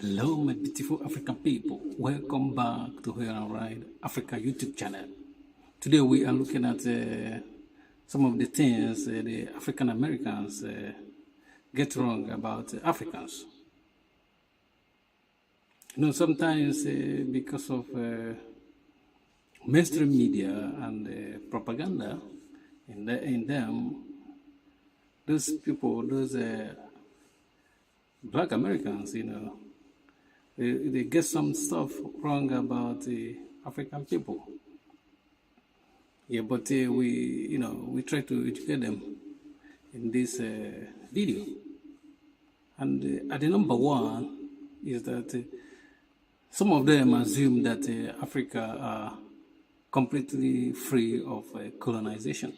Hello, my beautiful African people. Welcome back to Where and Ride Africa YouTube channel. Today we are looking at some of the things the African Americans get wrong about Africans. Sometimes because of mainstream media and propaganda in them, those people, those black Americans, they get some stuff wrong about the African people. Yeah, but we try to educate them in this video. And at the number one is that some of them assume that Africa are completely free of colonization.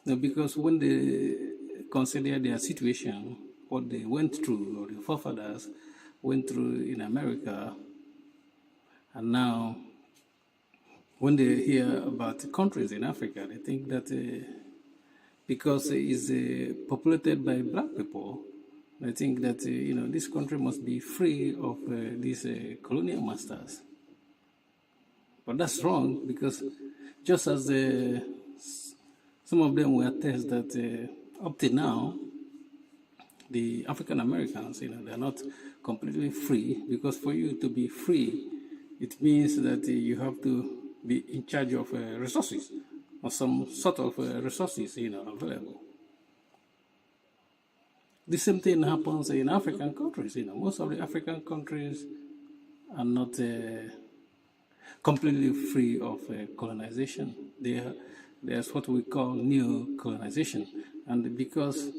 Now, because when they consider their situation, what they went through, or their forefathers went through in America, and now when they hear about countries in Africa, they think that because it's populated by black people, they think that this country must be free of these colonial masters. But that's wrong, because just as some of them will attest that up to now, the African Americans, they're not completely free, because for you to be free, it means that you have to be in charge of resources, or some sort of resources, available. The same thing happens in African countries. Most of the African countries are not completely free of colonization. There's what we call neo-colonization, and because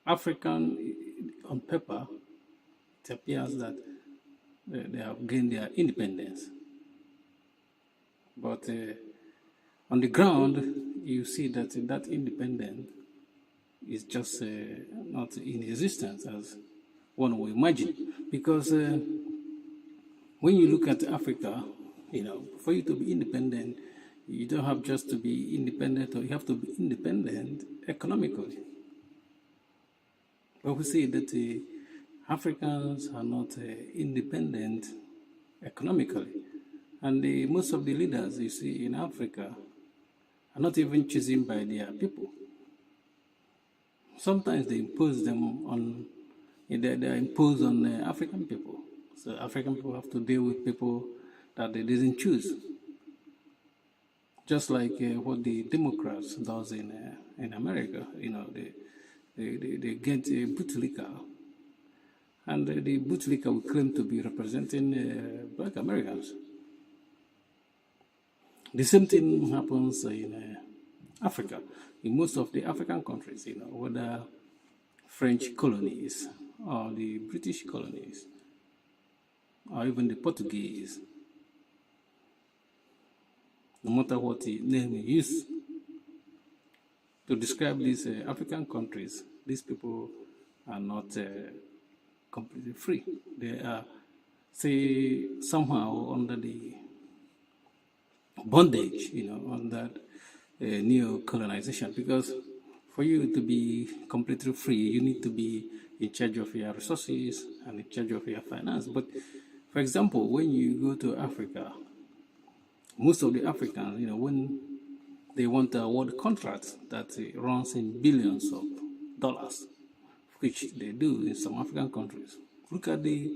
African, on paper, it appears that they have gained their independence. But on the ground, you see that that independence is just not in existence as one would imagine. Because when you look at Africa, for you to be independent, you don't have just to be independent, or you have to be independent economically. But we see that Africans are not independent economically. And most of the leaders you see in Africa are not even chosen by their people. Sometimes they impose them on, they're imposed on African people. So African people have to deal with people that they didn't choose. Just like what the Democrats does in America. They get a bootlicker, and the bootlicker will claim to be representing black Americans. The same thing happens in Africa, in most of the African countries, whether French colonies or the British colonies or even the Portuguese. No matter what the name you use to describe these African countries, these people are not completely free. They are, say, somehow under the bondage, under neo-colonization. Because for you to be completely free, you need to be in charge of your resources and in charge of your finance. But, for example, when you go to Africa, most of the Africans, when they want to award contracts that runs in billions of dollars, which they do in some African countries. Look at the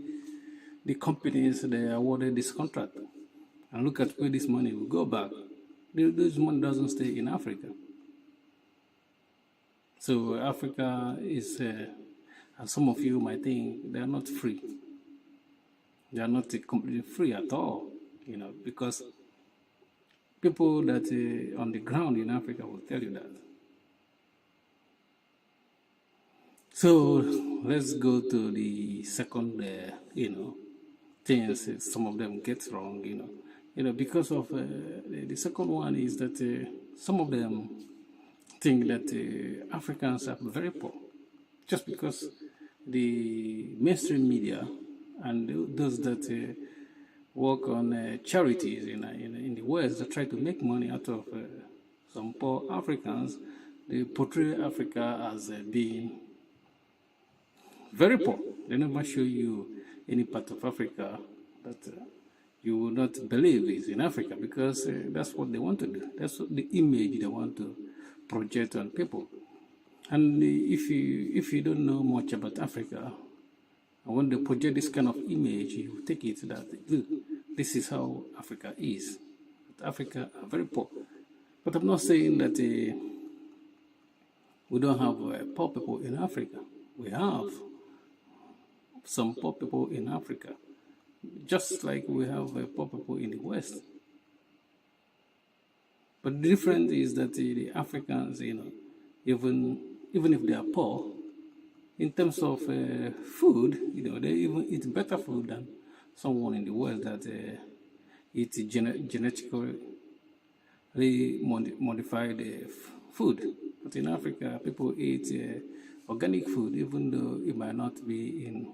companies they awarded this contract, and look at where this money will go back. This money doesn't stay in Africa. So Africa is, and some of you might think, they are not free. They are not completely free at all, because people that on the ground in Africa will tell you that. So let's go to the second, things some of them get wrong, because of the second one is that some of them think that Africans are very poor, just because the mainstream media and those that work on charities in the West that try to make money out of some poor Africans, they portray Africa as being very poor. They never show you any part of Africa that you will not believe is in Africa, because that's what they want to do. That's the image they want to project on people. And if you don't know much about Africa, and when they project this kind of image, you take it that, look, this is how Africa is. Africa are very poor. But I'm not saying that we don't have poor people in Africa. We have some poor people in Africa, just like we have poor people in the West. But the difference is that the Africans, even if they are poor, in terms of food, they even eat better food than someone in the West that eats genetically modified food. But in Africa, people eat organic food, even though it might not be in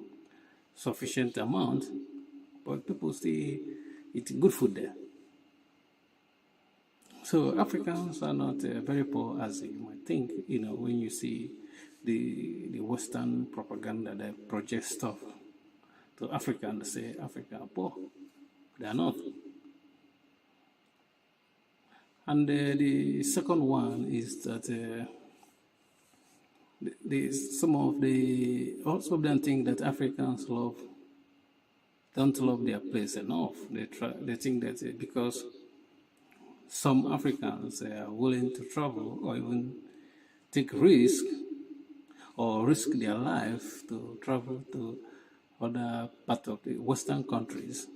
sufficient amount, but people still eat good food there. So Africans are not very poor as you might think, when you see the Western propaganda that projects stuff to Africa and say Africa are poor. They are not. And the second one is that some of them think that Africans don't love their place enough. They think that because some Africans are willing to travel or even take risk or risk their life to travel to other part of the Western countries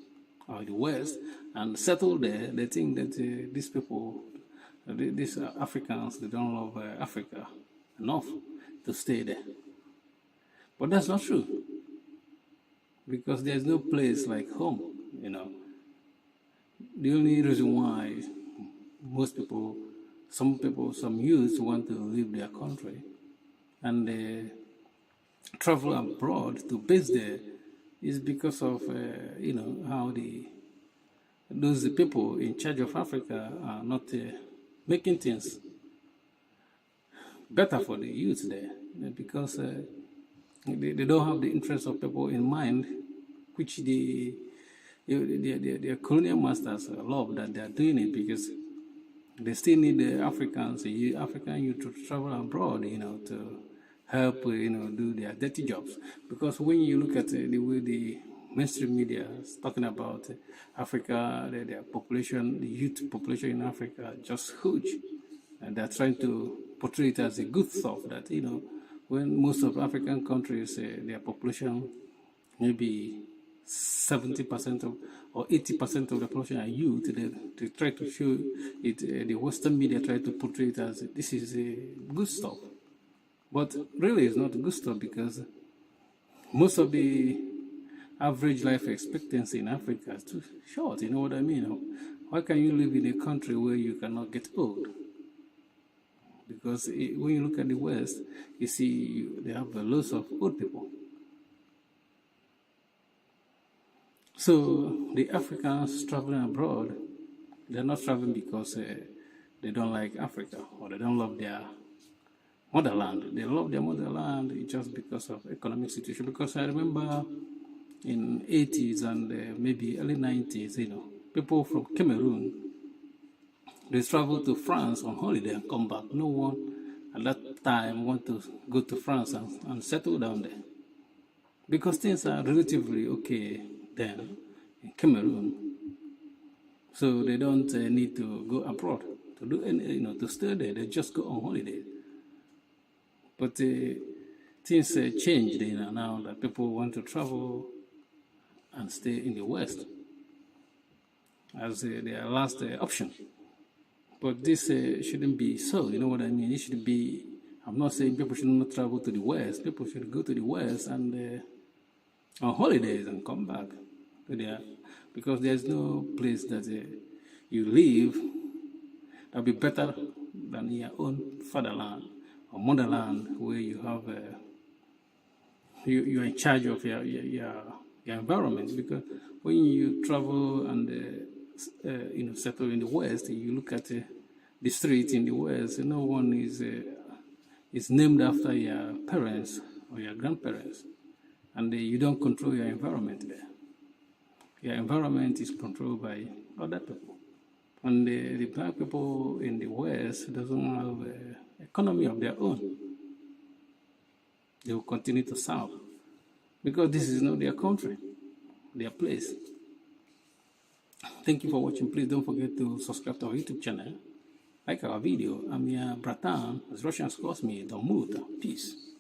or the West and settle there, they think that these people, these Africans, they don't love Africa enough to stay there. But that's not true, because there's no place like home, The only reason why some youths want to leave their country and travel abroad to base there is because of, how those people in charge of Africa are not making things better for the youth there, because they don't have the interests of people in mind, which the colonial masters love that they are doing it, because they still need the African youth to travel abroad, to help, do their dirty jobs. Because when you look at the way the mainstream media is talking about Africa, their population, the youth population in Africa, just huge. And they're trying to portray it as a good stuff that, when most of African countries, their population maybe 70% or 80% of the population are youth, they try to show it, the Western media try to portray it as this is a good stuff. But really it's not good stuff, because most of the average life expectancy in Africa is too short, you know what I mean? Why can you live in a country where you cannot get old? Because when you look at the West, you see they have lots of old people. So the Africans traveling abroad, they're not traveling because they don't like Africa or they don't love their motherland. They love their motherland just because of economic situation. Because I remember in 80s and maybe early 90s, people from Cameroon, they travel to France on holiday and come back. No one at that time want to go to France and settle down there, because things are relatively okay then in Cameroon. So they don't need to go abroad to do any, to stay there. They just go on holiday. But things changed, now that people want to travel and stay in the West as their last option. But this shouldn't be so, you know what I mean? It should be, I'm not saying people should not travel to the West. People should go to the West and on holidays and come back to their, because there's no place that you live that'll be better than your own fatherland or motherland, where you have you're in charge of your environment. Because when you travel and settle in the West, you look at the street in the West, no one is named after your parents or your grandparents. and you don't control your environment there. Your environment is controlled by other people. And the black people in the West doesn't have an economy of their own. They will continue to serve because this is not their country, their place. Thank you for watching. Please don't forget to subscribe to our YouTube channel. Like our video. I'm your Bratan, as Russians calls me, the Muta. Peace.